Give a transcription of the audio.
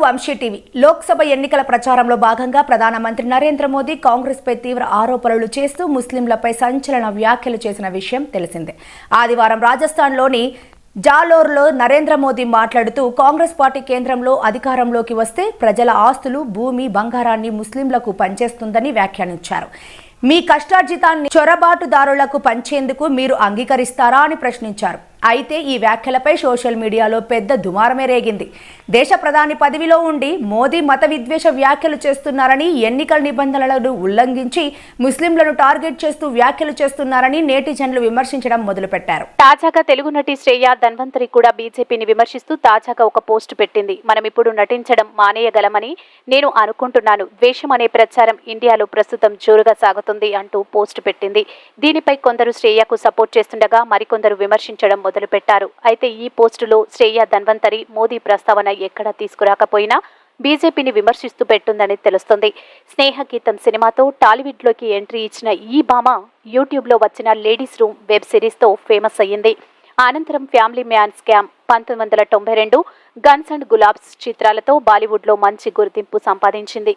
Vamsi TV. Lok Sabha ఎన్నికల ప్రచారంలో భాగంగా ప్రధానమంత్రి నరేంద్ర మోదీ కాంగ్రెస్పై తీవ్ర ఆరోపణలు చేస్తూ ముస్లింలపై సంచలన వ్యాఖ్యలు చేసిన విషయం తెలిసిందే. ఆదివారం రాజస్థాన్లోని జాలోర్లో నరేంద్ర మోదీ మాట్లాడుతూ కాంగ్రెస్ పార్టీ కేంద్రంలో అధికారంలోకి వస్తే ప్రజల ఆస్తులు, భూమి, బంగారాన్ని ముస్లింలకు పంచేస్తుందని వ్యాఖ్యానించారు. మీ కష్టార్జితాన్ని చొరబాటుదారులకు పంచేందుకు మీరు అంగీకరిస్తారా అని ప్రశ్నించారు. అయితే ఈ వ్యాఖ్యలపై సోషల్ మీడియాలో పెద్ద దుమారమే రేగింది. దేశ ప్రధాని పదవిలో ఉండి మోదీ మత విద్వేష వ్యాఖ్యలు చేస్తున్నారని, ఎన్నికల నిబంధనలను ఉల్లంఘించి ముస్లింలను టార్గెట్ చేస్తూ వ్యాఖ్యలు చేస్తున్నారని నెటిజన్లు విమర్శించడం మొదలుపెట్టారు. తాజాగా తెలుగు నటి శ్రేయ ధన్వంతరి కూడా బీజేపీని విమర్శిస్తూ తాజాగా ఒక పోస్ట్ పెట్టింది. మనం ఇప్పుడు నటించడం మానేయగలమని నేను అనుకుంటున్నాను. ద్వేషం అనే ప్రచారం ఇండియాలో ప్రస్తుతం జోరుగా సాగుతుంది అంటూ పోస్ట్ పెట్టింది. దీనిపై కొందరు శ్రేయకు సపోర్ట్ చేస్తుండగా మరికొందరు విమర్శించడం మొదలుపెట్టారు. అయితే ఈ పోస్టులో శ్రేయ ధన్వంతరి మోదీ ప్రస్తావన ఎక్కడా తీసుకురాకపోయినా బీజేపీని విమర్శిస్తూ పెట్టుందని తెలుస్తుంది. స్నేహగీతం సినిమాతో టాలీవుడ్లోకి ఎంట్రీ ఇచ్చిన ఈ భామ యూట్యూబ్లో వచ్చిన లేడీస్ రూమ్ వెబ్ సిరీస్తో ఫేమస్ అయ్యింది. అనంతరం family man scam, 1992, guns and Gulaabs చిత్రాలతో బాలీవుడ్లో మంచి గుర్తింపు సంపాదించింది.